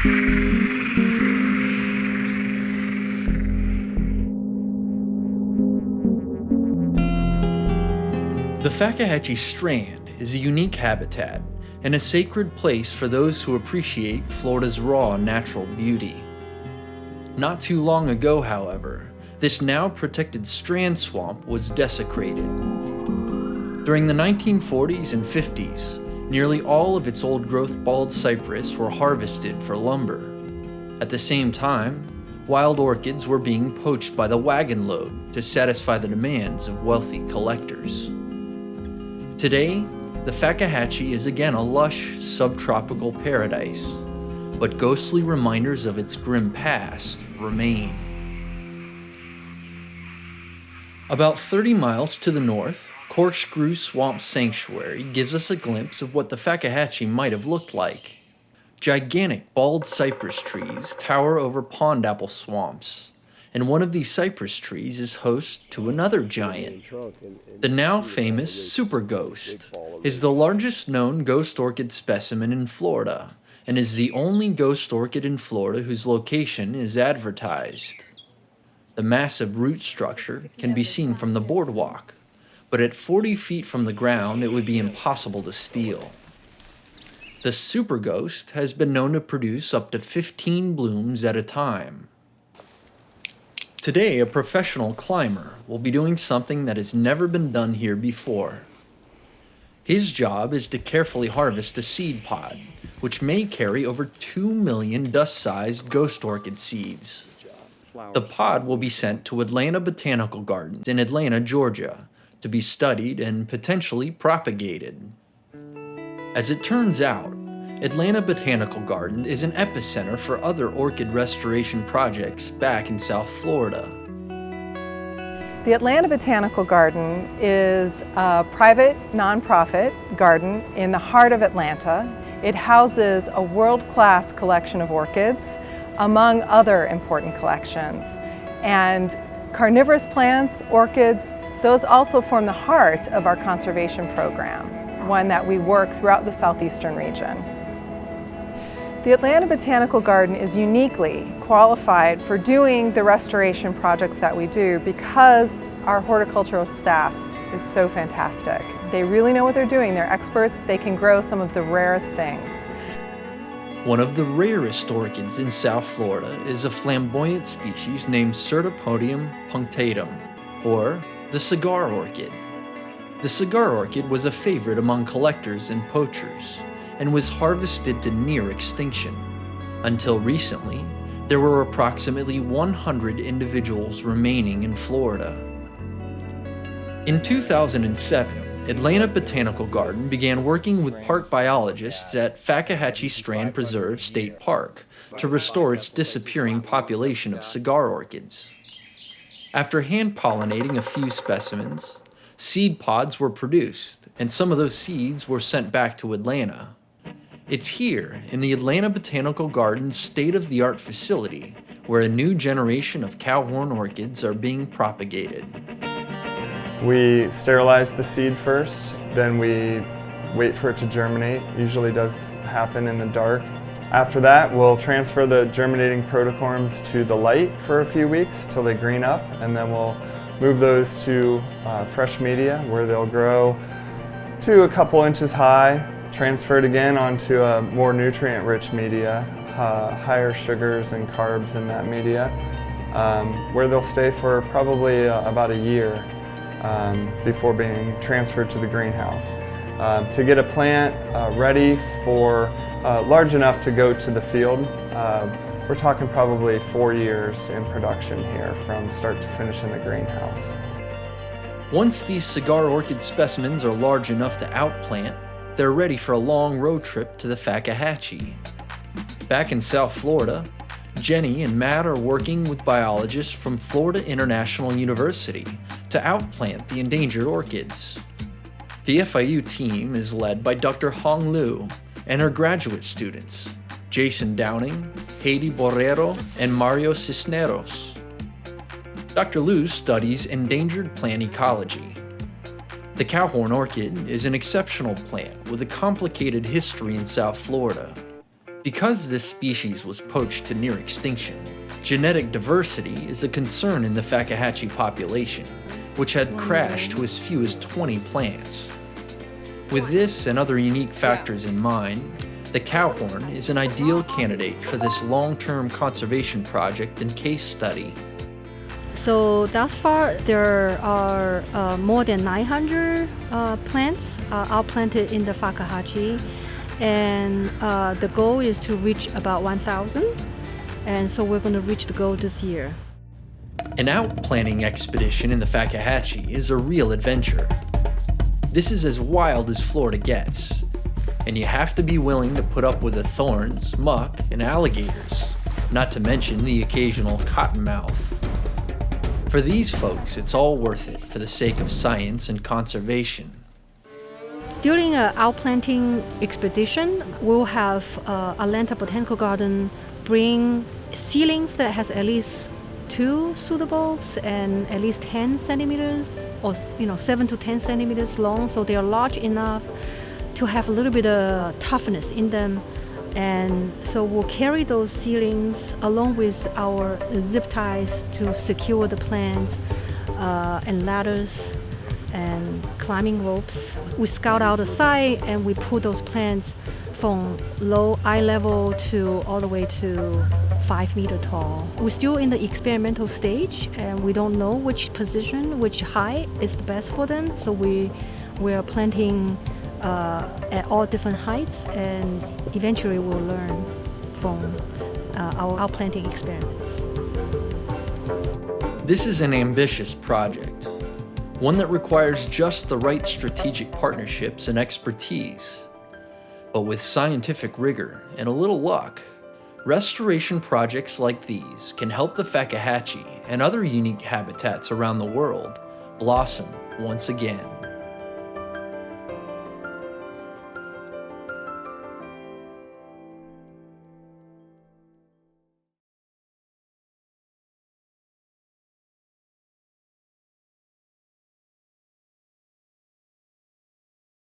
The Fakahatchee Strand is a unique habitat and a sacred place for those who appreciate Florida's raw natural beauty. Not too long ago, however, this now protected strand swamp was desecrated. During the 1940s and 50s, nearly all of its old-growth bald cypress were harvested for lumber. At the same time, wild orchids were being poached by the wagon load to satisfy the demands of wealthy collectors. Today, the Fakahatchee is again a lush, subtropical paradise, but ghostly reminders of its grim past remain. About 30 miles to the north, Corkscrew Swamp Sanctuary gives us a glimpse of what the Fakahatchee might have looked like. Gigantic bald cypress trees tower over pond apple swamps, and one of these cypress trees is host to another giant. The now famous super ghost is the largest known ghost orchid specimen in Florida, and is the only ghost orchid in Florida whose location is advertised. The massive root structure can be seen from the boardwalk, but at 40 feet from the ground it would be impossible to steal. The super ghost has been known to produce up to 15 blooms at a time. Today, a professional climber will be doing something that has never been done here before. His job is to carefully harvest a seed pod, which may carry over 2 million dust-sized ghost orchid seeds. The pod will be sent to Atlanta Botanical Garden in Atlanta, Georgia, to be studied and potentially propagated. As it turns out, Atlanta Botanical Garden is an epicenter for other orchid restoration projects back in South Florida. The Atlanta Botanical Garden is a private, nonprofit garden in the heart of Atlanta. It houses a world-class collection of orchids, among other important collections. And carnivorous plants, orchids, those also form the heart of our conservation program, one that we work throughout the southeastern region. The Atlanta Botanical Garden is uniquely qualified for doing the restoration projects that we do because our horticultural staff is so fantastic. They really know what they're doing. They're experts. They can grow some of the rarest things. One of the rarest orchids in South Florida is a flamboyant species named Certopodium punctatum, or the cigar orchid. The cigar orchid was a favorite among collectors and poachers, and was harvested to near extinction. Until recently, there were approximately 100 individuals remaining in Florida. In 2007, Atlanta Botanical Garden began working with park biologists at Fakahatchee Strand Preserve State Park to restore its disappearing population of cigar orchids. After hand-pollinating a few specimens, seed pods were produced, and some of those seeds were sent back to Atlanta. It's here, in the Atlanta Botanical Garden's state-of-the-art facility, where a new generation of cowhorn orchids are being propagated. We sterilize the seed first, then we wait for it to germinate. Usually does happen in the dark. After that, we'll transfer the germinating protocorms to the light for a few weeks till they green up, and then we'll move those to fresh media where they'll grow to a couple inches high, transferred again onto a more nutrient-rich media, higher sugars and carbs in that media, where they'll stay for probably about a year before being transferred to the greenhouse. To get a plant ready for large enough to go to the field, we're talking probably 4 years in production here from start to finish in the greenhouse. Once these cigar orchid specimens are large enough to outplant, they're ready for a long road trip to the Fakahatchee. Back in South Florida, Jenny and Matt are working with biologists from Florida International University to outplant the endangered orchids. The FIU team is led by Dr. Hong Liu and her graduate students, Jason Downing, Heidi Borrero, and Mario Cisneros. Dr. Liu studies endangered plant ecology. The cowhorn orchid is an exceptional plant with a complicated history in South Florida. Because this species was poached to near extinction, genetic diversity is a concern in the Fakahatchee population, which had crashed to as few as 20 plants. With this and other unique factors in mind, the cowhorn is an ideal candidate for this long-term conservation project and case study. So thus far, there are more than 900 plants outplanted in the Fakahatchee, and the goal is to reach about 1,000, and so we're going to reach the goal this year. An outplanting expedition in the Fakahatchee is a real adventure. This is as wild as Florida gets, and you have to be willing to put up with the thorns, muck, and alligators, not to mention the occasional cottonmouth. For these folks, it's all worth it for the sake of science and conservation. During an outplanting expedition, we'll have Atlanta Botanical Garden bring seedlings that has at least 2 pseudobulbs and at least 10 centimeters, or 7 to 10 centimeters long, so they are large enough to have a little bit of toughness in them. And so we'll carry those seedlings along with our zip ties to secure the plants, and ladders and climbing ropes. We scout out the site and we put those plants from low eye level to all the way to 5 meter tall. We're still in the experimental stage and we don't know which position, which height is the best for them. So we are planting at all different heights, and eventually we'll learn from our outplanting experiments. This is an ambitious project, one that requires just the right strategic partnerships and expertise. But with scientific rigor and a little luck, restoration projects like these can help the Fakahatchee and other unique habitats around the world blossom once again.